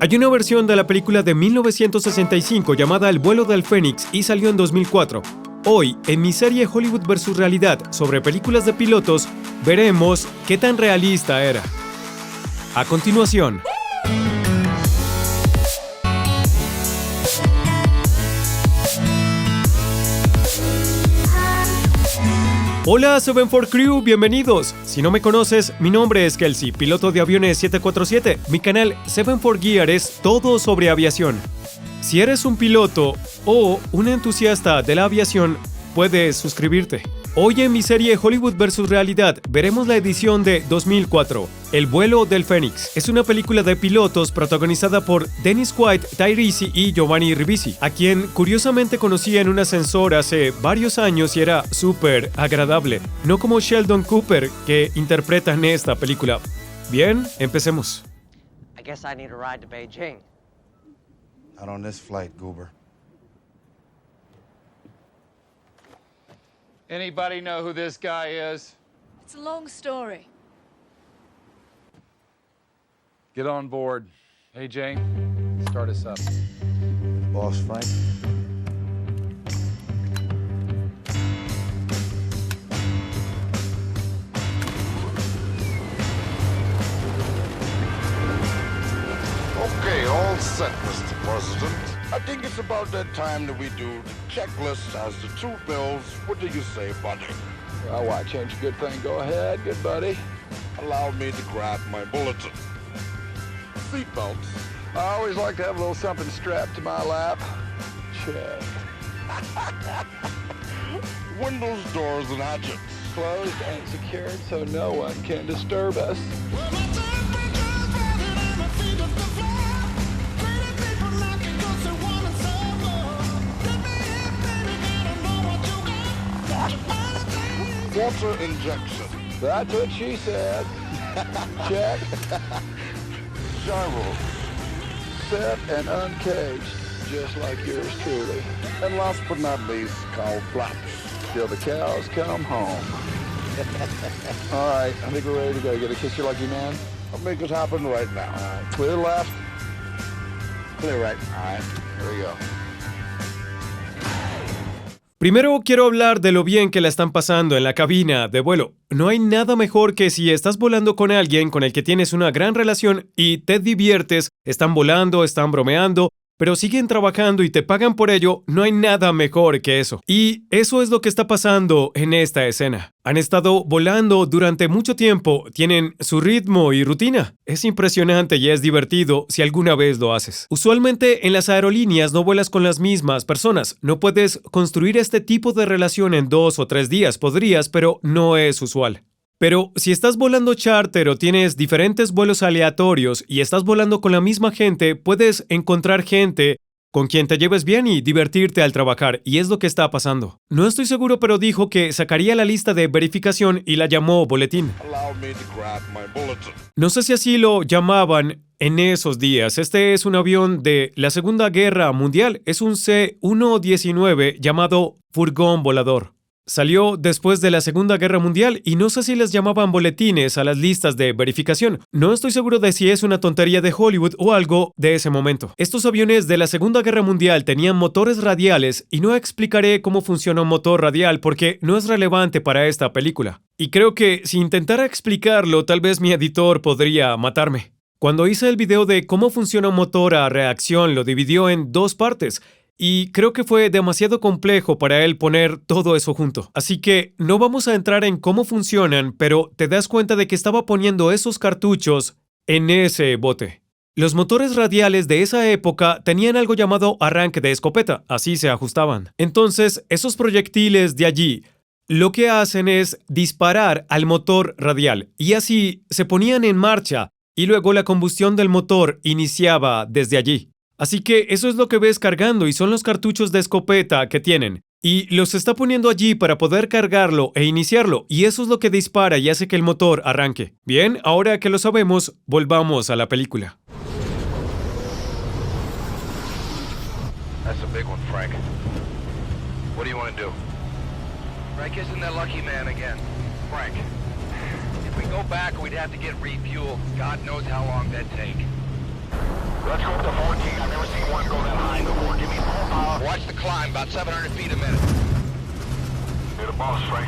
Hay una versión de la película de 1965 llamada El vuelo del Fénix y salió en 2004. Hoy, en mi serie Hollywood vs. Realidad sobre películas de pilotos, veremos qué tan realista era. A continuación. Hola 74 Crew, bienvenidos. Si no me conoces, mi nombre es Kelsey, piloto de aviones 747. Mi canal 74 Gear es todo sobre aviación. Si eres un piloto o un entusiasta de la aviación, puedes suscribirte. Hoy en mi serie Hollywood vs. Realidad veremos la edición de 2004, El vuelo del Fénix. Es una película de pilotos protagonizada por Dennis Quaid, Ty Rizzi y Giovanni Ribisi, a quien curiosamente conocí en un ascensor hace varios años y era súper agradable, no como Sheldon Cooper que interpreta en esta película. Bien, empecemos. I guess I need a ride to Beijing. Not on this flight, Goober. Anybody know who this guy is? It's a long story. Get on board. Hey, Jane, start us up. Boss Frank. Okay, all set, Mr. President. I think it's about that time that we do the checklist as the two bills. What do you say, buddy? Oh, why change a good thing? Go ahead, good buddy. Allow me to grab my bulletin. Seatbelts. I always like to have a little something strapped to my lap. Check. Windows, doors, and hatches. Closed and secured so no one can disturb us. Water injection. That's what she said. Check. Gyros. Set and uncaged, just like yours truly. And last but not least, cow flaps. Till the cows come home. All right, I think we're ready to go. Get a kiss your lucky man? I'll make it happen right now. All right, clear left. Clear right. All right, here we go. Primero quiero hablar de lo bien que la están pasando en la cabina de vuelo. No hay nada mejor que si estás volando con alguien con el que tienes una gran relación y te diviertes, están volando, están bromeando, pero siguen trabajando y te pagan por ello, no hay nada mejor que eso. Y eso es lo que está pasando en esta escena. Han estado volando durante mucho tiempo, tienen su ritmo y rutina. Es impresionante y es divertido si alguna vez lo haces. Usualmente en las aerolíneas no vuelas con las mismas personas. No puedes construir este tipo de relación en 2 o 3 días. Podrías, pero no es usual. Pero si estás volando charter o tienes diferentes vuelos aleatorios y estás volando con la misma gente, puedes encontrar gente con quien te lleves bien y divertirte al trabajar, y es lo que está pasando. No estoy seguro, pero dijo que sacaría la lista de verificación y la llamó boletín. Allow me to grab my bulletin. No sé si así lo llamaban en esos días. Este es un avión de la Segunda Guerra Mundial. Es un C-119 llamado furgón volador. Salió después de la Segunda Guerra Mundial y no sé si les llamaban boletines a las listas de verificación. No estoy seguro de si es una tontería de Hollywood o algo de ese momento. Estos aviones de la Segunda Guerra Mundial tenían motores radiales y no explicaré cómo funciona un motor radial porque no es relevante para esta película. Y creo que si intentara explicarlo, tal vez mi editor podría matarme. Cuando hice el video de cómo funciona un motor a reacción, lo dividió en 2 partes. Y creo que fue demasiado complejo para él poner todo eso junto. Así que no vamos a entrar en cómo funcionan, pero te das cuenta de que estaba poniendo esos cartuchos en ese bote. Los motores radiales de esa época tenían algo llamado arranque de escopeta, así se ajustaban. Entonces, esos proyectiles de allí lo que hacen es disparar al motor radial y así se ponían en marcha y luego la combustión del motor iniciaba desde allí. Así que eso es lo que ves cargando y son los cartuchos de escopeta que tienen. Y los está poniendo allí para poder cargarlo e iniciarlo. Y eso es lo que dispara y hace que el motor arranque. Bien, ahora que lo sabemos, volvamos a la película. That's a big one, Frank. What do you want to do? Frank isn't that lucky man again. Frank, if we go back, we'd have to get refueled. God knows how long that'd take. Let's go Watch the climb, about 700 feet a minute. You're the boss, Frank.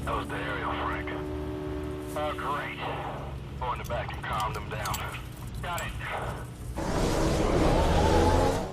That was the aerial, Frank. Oh, great. Go in the back and calm them down. Got it.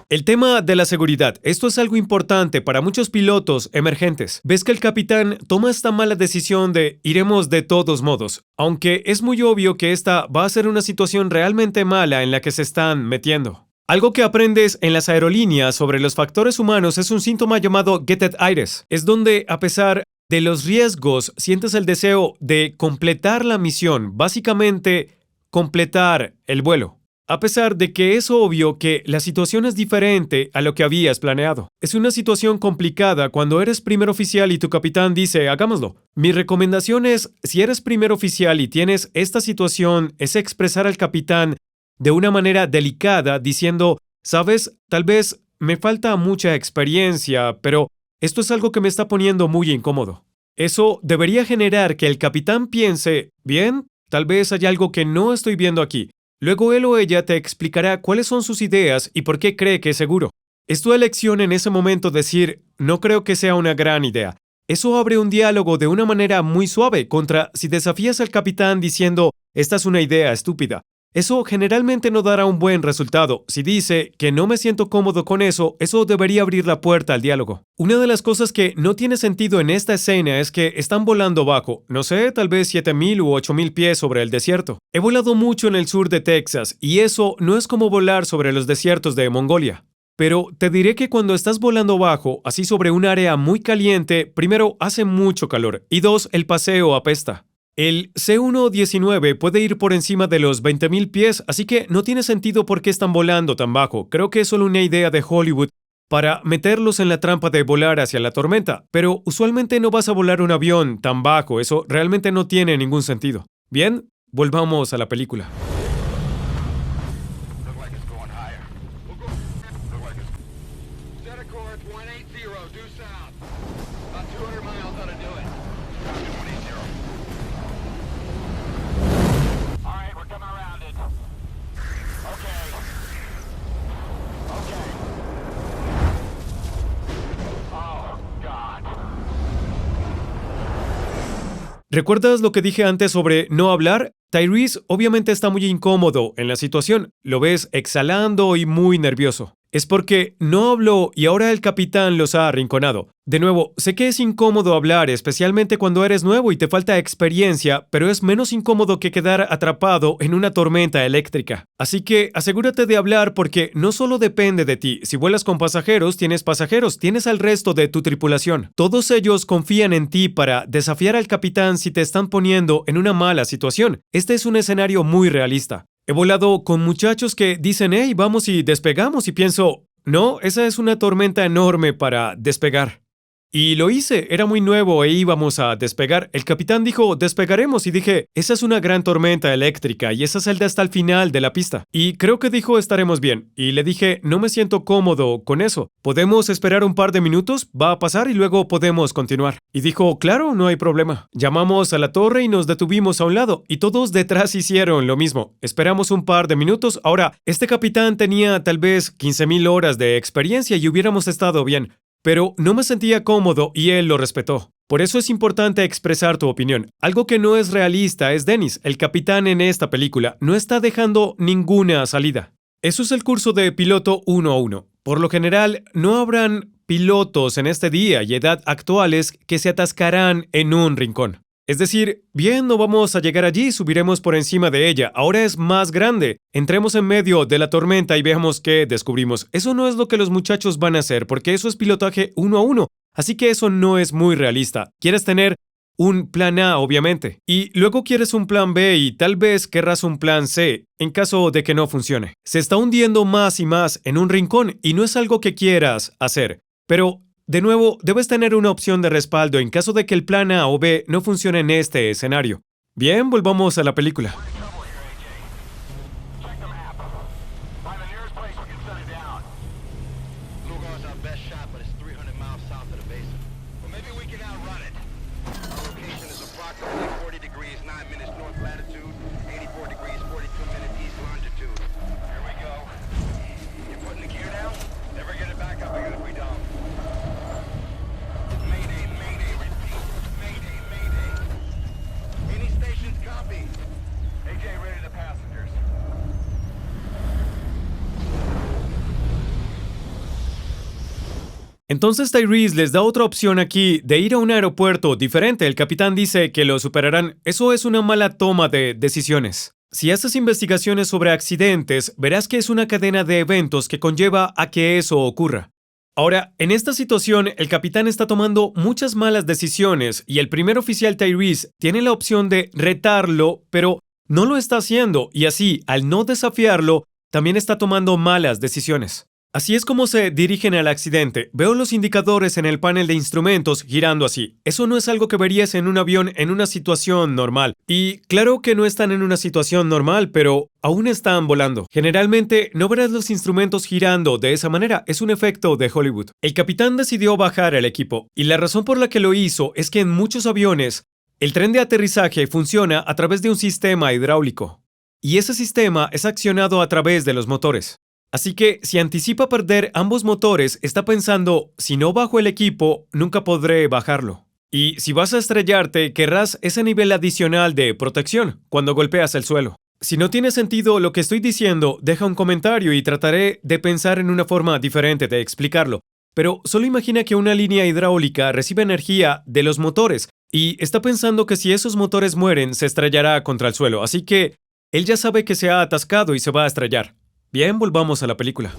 El tema de la seguridad. Esto es algo importante para muchos pilotos emergentes. Ves que el capitán toma esta mala decisión de iremos de todos modos, aunque es muy obvio que esta va a ser una situación realmente mala en la que se están metiendo. Algo que aprendes en las aerolíneas sobre los factores humanos es un síntoma llamado Get It Aires. Es donde, a pesar de los riesgos, sientes el deseo de completar la misión, básicamente completar el vuelo. A pesar de que es obvio que la situación es diferente a lo que habías planeado. Es una situación complicada cuando eres primer oficial y tu capitán dice, hagámoslo. Mi recomendación es, si eres primer oficial y tienes esta situación, es expresar al capitán de una manera delicada diciendo, sabes, tal vez me falta mucha experiencia, pero esto es algo que me está poniendo muy incómodo. Eso debería generar que el capitán piense, bien, tal vez hay algo que no estoy viendo aquí. Luego él o ella te explicará cuáles son sus ideas y por qué cree que es seguro. Es tu elección en ese momento decir, no creo que sea una gran idea. Eso abre un diálogo de una manera muy suave contra si desafías al capitán diciendo, esta es una idea estúpida. Eso generalmente no dará un buen resultado. Si dice que no me siento cómodo con eso, eso debería abrir la puerta al diálogo. Una de las cosas que no tiene sentido en esta escena es que están volando bajo, no sé, tal vez 7,000 u 8,000 pies sobre el desierto. He volado mucho en el sur de Texas y eso no es como volar sobre los desiertos de Mongolia. Pero te diré que cuando estás volando bajo, así sobre un área muy caliente, primero hace mucho calor y dos, el paseo apesta. El C-119 puede ir por encima de los 20,000 pies, así que no tiene sentido por qué están volando tan bajo. Creo que es solo una idea de Hollywood para meterlos en la trampa de volar hacia la tormenta, pero usualmente no vas a volar un avión tan bajo, eso realmente no tiene ningún sentido. Bien, volvamos a la película. Look like it's going higher. Look like it's... Center course 180, due south. About 200 miles ought to do it. Copy 180. All right, we're coming around it. Okay. Oh, God. ¿Recuerdas lo que dije antes sobre no hablar? Tyrese obviamente está muy incómodo en la situación. Lo ves exhalando y muy nervioso. Es porque no habló y ahora el capitán los ha arrinconado. De nuevo, sé que es incómodo hablar, especialmente cuando eres nuevo y te falta experiencia, pero es menos incómodo que quedar atrapado en una tormenta eléctrica. Así que asegúrate de hablar porque no solo depende de ti. Si vuelas con pasajeros, tienes al resto de tu tripulación. Todos ellos confían en ti para desafiar al capitán si te están poniendo en una mala situación. Este es un escenario muy realista. He volado con muchachos que dicen, hey, vamos y despegamos, y pienso, no, esa es una tormenta enorme para despegar. Y lo hice, era muy nuevo e íbamos a despegar. El capitán dijo, despegaremos, y dije, esa es una gran tormenta eléctrica y esa celda está al final de la pista. Y creo que dijo, estaremos bien. Y le dije, no me siento cómodo con eso. ¿Podemos esperar un par de minutos? Va a pasar y luego podemos continuar. Y dijo, claro, no hay problema. Llamamos a la torre y nos detuvimos a un lado. Y todos detrás hicieron lo mismo. Esperamos un par de minutos. Ahora, este capitán tenía tal vez 15,000 horas de experiencia y hubiéramos estado bien. Pero no me sentía cómodo y él lo respetó. Por eso es importante expresar tu opinión. Algo que no es realista es Dennis, el capitán en esta película. No está dejando ninguna salida. Eso es el curso de piloto 1-1. Por lo general, no habrán pilotos en este día y edad actuales que se atascarán en un rincón. Es decir, bien, no vamos a llegar allí, subiremos por encima de ella. Ahora es más grande. Entremos en medio de la tormenta y veamos qué descubrimos. Eso no es lo que los muchachos van a hacer, porque eso es pilotaje 1-1. Así que eso no es muy realista. Quieres tener un plan A, obviamente. Y luego quieres un plan B y tal vez querrás un plan C, en caso de que no funcione. Se está hundiendo más y más en un rincón y no es algo que quieras hacer. Pero de nuevo, debes tener una opción de respaldo en caso de que el plan A o B no funcione en este escenario. Bien, volvamos a la película. Lugo's our best shot Entonces Tyrese les da otra opción aquí de ir a un aeropuerto diferente. El capitán dice que lo superarán. Eso es una mala toma de decisiones. Si haces investigaciones sobre accidentes, verás que es una cadena de eventos que conlleva a que eso ocurra. Ahora, en esta situación, el capitán está tomando muchas malas decisiones y el primer oficial Tyrese tiene la opción de retarlo, pero no lo está haciendo y así, al no desafiarlo, también está tomando malas decisiones. Así es como se dirigen al accidente. Veo los indicadores en el panel de instrumentos girando así. Eso no es algo que verías en un avión en una situación normal. Y claro que no están en una situación normal, pero aún están volando. Generalmente no verás los instrumentos girando de esa manera. Es un efecto de Hollywood. El capitán decidió bajar al equipo. Y la razón por la que lo hizo es que en muchos aviones el tren de aterrizaje funciona a través de un sistema hidráulico. Y ese sistema es accionado a través de los motores. Así que, si anticipa perder ambos motores, está pensando, si no bajo el equipo, nunca podré bajarlo. Y si vas a estrellarte, querrás ese nivel adicional de protección cuando golpeas el suelo. Si no tiene sentido lo que estoy diciendo, deja un comentario y trataré de pensar en una forma diferente de explicarlo. Pero solo imagina que una línea hidráulica recibe energía de los motores y está pensando que si esos motores mueren, se estrellará contra el suelo. Así que, él ya sabe que se ha atascado y se va a estrellar. Bien, volvamos a la película.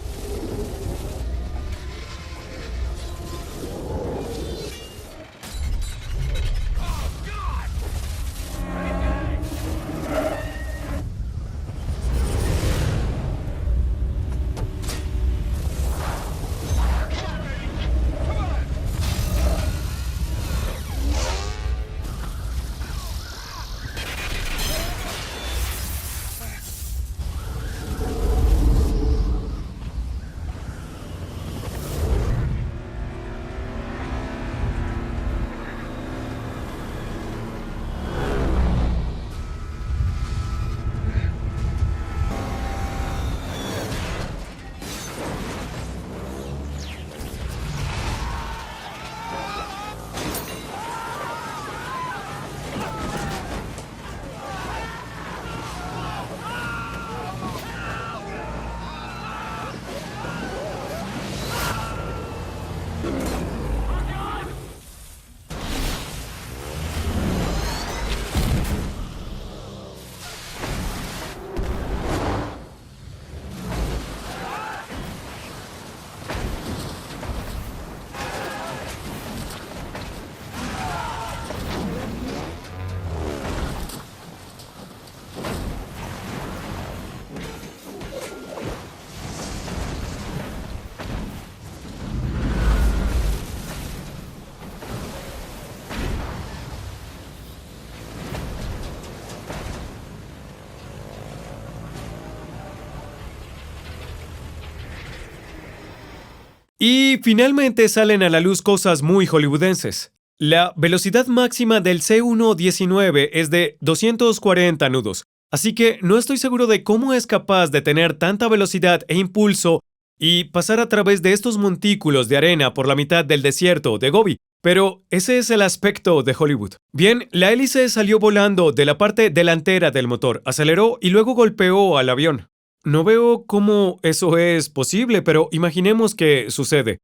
Y finalmente salen a la luz cosas muy hollywoodenses. La velocidad máxima del C-119 es de 240 nudos, así que no estoy seguro de cómo es capaz de tener tanta velocidad e impulso y pasar a través de estos montículos de arena por la mitad del desierto de Gobi, pero ese es el aspecto de Hollywood. Bien, la hélice salió volando de la parte delantera del motor, aceleró y luego golpeó al avión. No veo cómo eso es posible, pero imaginemos que sucede.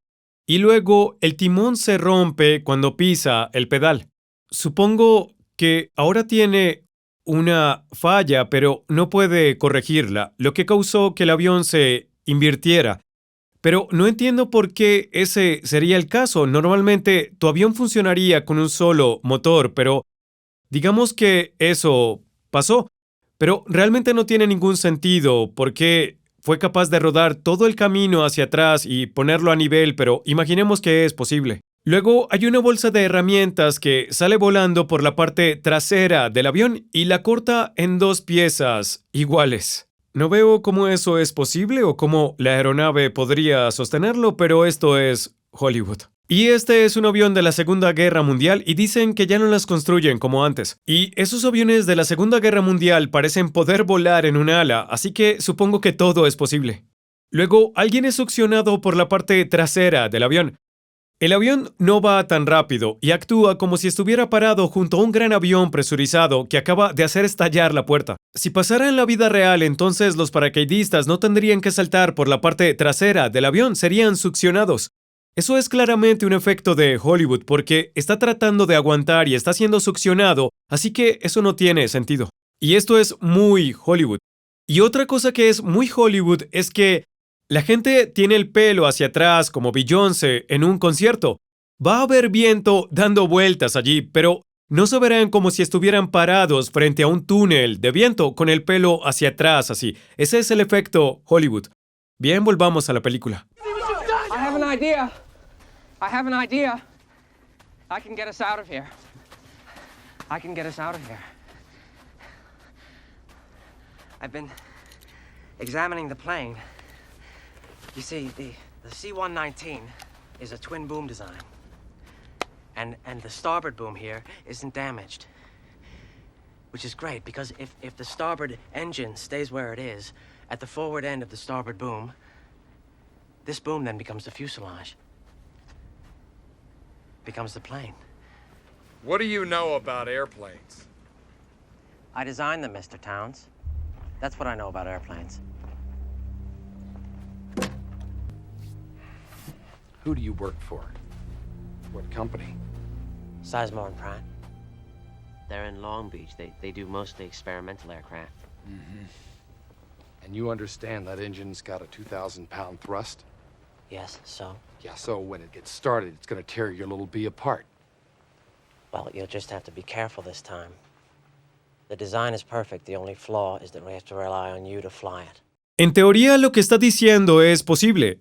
Y luego el timón se rompe cuando pisa el pedal. Supongo que ahora tiene una falla, pero no puede corregirla, lo que causó que el avión se invirtiera. Pero no entiendo por qué ese sería el caso. Normalmente tu avión funcionaría con un solo motor, pero digamos que eso pasó. Pero realmente no tiene ningún sentido porque fue capaz de rodar todo el camino hacia atrás y ponerlo a nivel, pero imaginemos que es posible. Luego hay una bolsa de herramientas que sale volando por la parte trasera del avión y la corta en dos piezas iguales. No veo cómo eso es posible o cómo la aeronave podría sostenerlo, pero esto es Hollywood. Y este es un avión de la Segunda Guerra Mundial y dicen que ya no las construyen como antes. Y esos aviones de la Segunda Guerra Mundial parecen poder volar en un ala, así que supongo que todo es posible. Luego, alguien es succionado por la parte trasera del avión. El avión no va tan rápido y actúa como si estuviera parado junto a un gran avión presurizado que acaba de hacer estallar la puerta. Si pasara en la vida real, entonces los paracaidistas no tendrían que saltar por la parte trasera del avión, serían succionados. Eso es claramente un efecto de Hollywood porque está tratando de aguantar y está siendo succionado, así que eso no tiene sentido. Y esto es muy Hollywood. Y otra cosa que es muy Hollywood es que la gente tiene el pelo hacia atrás como Beyoncé en un concierto. Va a haber viento dando vueltas allí, pero no se verán como si estuvieran parados frente a un túnel de viento con el pelo hacia atrás así. Ese es el efecto Hollywood. Bien, volvamos a la película. I have an idea. I have an idea. I can get us out of here. I can get us out of here. I've been examining the plane. You see, the C-119 is a twin boom design. And the starboard boom here isn't damaged. Which is great, because if the starboard engine stays where it is, at the forward end of the starboard boom, this boom then becomes the fuselage. Becomes the plane. What do you know about airplanes? I designed them, Mr. Towns. That's what I know about airplanes. Who do you work for? What company? Sizemore and Pratt. They're in Long Beach. They do mostly experimental aircraft. And you understand that engine's got a 2,000-pound thrust? Yes, so? Yeah, so when it gets started, it's gonna tear your little bee apart. Well, you'll just have to be careful this time. The design is perfect. The only flaw is that we have to rely on you to fly it. En teoría lo que está diciendo es posible.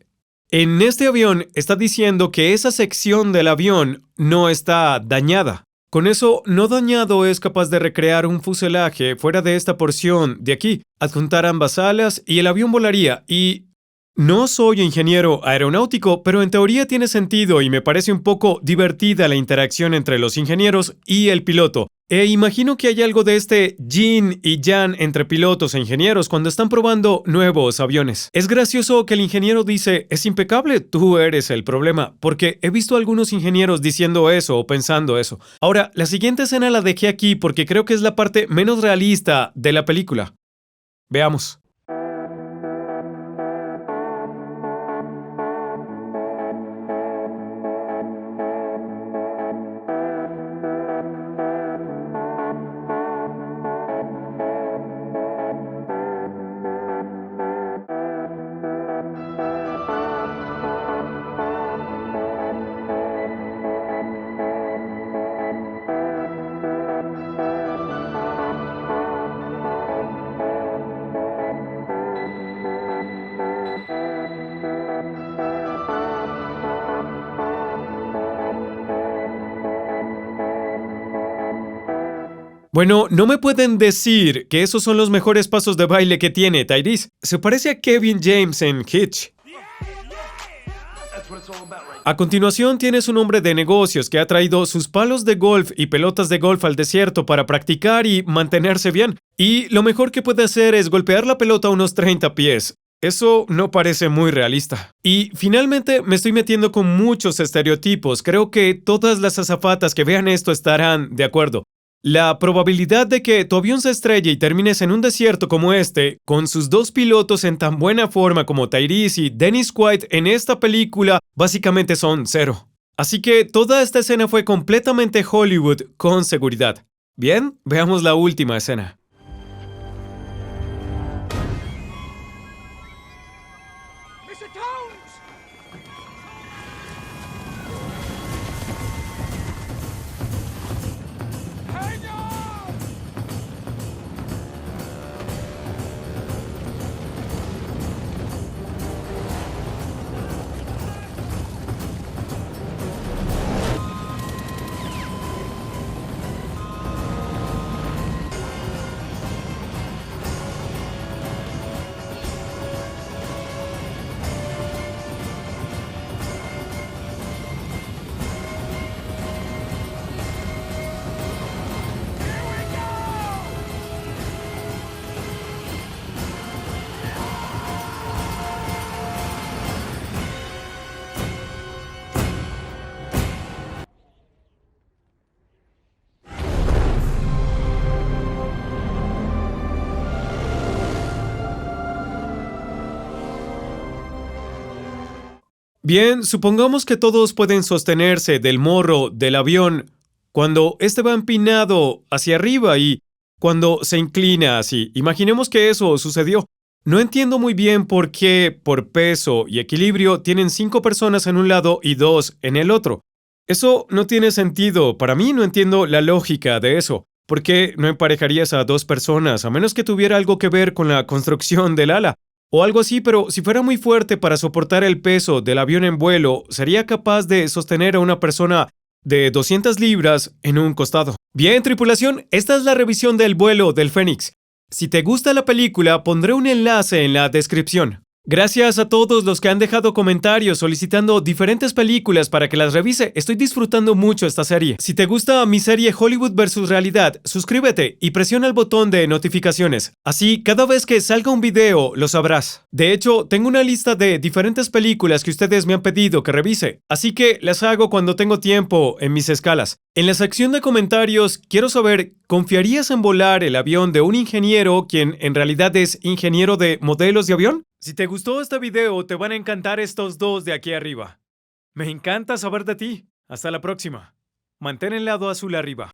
En este avión está diciendo que esa sección del avión no está dañada. Con eso no dañado es capaz de recrear un fuselaje fuera de esta porción de aquí, adjuntar ambas alas y el avión volaría. Y no soy ingeniero aeronáutico, pero en teoría tiene sentido y me parece un poco divertida la interacción entre los ingenieros y el piloto. E imagino que hay algo de este yin y yang entre pilotos e ingenieros cuando están probando nuevos aviones. Es gracioso que el ingeniero dice, es impecable, tú eres el problema, porque he visto a algunos ingenieros diciendo eso o pensando eso. Ahora, la siguiente escena la dejé aquí porque creo que es la parte menos realista de la película. Veamos. Bueno, no me pueden decir que esos son los mejores pasos de baile que tiene Tyrese. Se parece a Kevin James en Hitch. A continuación tienes un hombre de negocios que ha traído sus palos de golf y pelotas de golf al desierto para practicar y mantenerse bien. Y lo mejor que puede hacer es golpear la pelota a unos 30 pies. Eso no parece muy realista. Y finalmente me estoy metiendo con muchos estereotipos. Creo que todas las azafatas que vean esto estarán de acuerdo. La probabilidad de que tu avión se estrelle y termines en un desierto como este, con sus dos pilotos en tan buena forma como Tyrese y Dennis Quaid en esta película, básicamente son 0. Así que toda esta escena fue completamente Hollywood con seguridad. Bien, veamos la última escena. Mr. Tones! Hang on! Bien, supongamos que todos pueden sostenerse del morro del avión cuando éste va empinado hacia arriba y cuando se inclina así. Imaginemos que eso sucedió. No entiendo muy bien por qué, por peso y equilibrio, tienen 5 personas en un lado y 2 en el otro. Eso no tiene sentido. Para mí no entiendo la lógica de eso. ¿Por qué no emparejarías a 2 personas, a menos que tuviera algo que ver con la construcción del ala? O algo así, pero si fuera muy fuerte para soportar el peso del avión en vuelo, sería capaz de sostener a una persona de 200 libras en un costado. Bien, tripulación, esta es la revisión del vuelo del Fénix. Si te gusta la película, pondré un enlace en la descripción. Gracias a todos los que han dejado comentarios solicitando diferentes películas para que las revise. Estoy disfrutando mucho esta serie. Si te gusta mi serie Hollywood vs. Realidad, suscríbete y presiona el botón de notificaciones. Así, cada vez que salga un video, lo sabrás. De hecho, tengo una lista de diferentes películas que ustedes me han pedido que revise, así que las hago cuando tengo tiempo en mis escalas. En la sección de comentarios, quiero saber, ¿confiarías en volar el avión de un ingeniero quien en realidad es ingeniero de modelos de avión? Si te gustó este video, te van a encantar estos dos de aquí arriba. Me encanta saber de ti. Hasta la próxima. Mantén el lado azul arriba.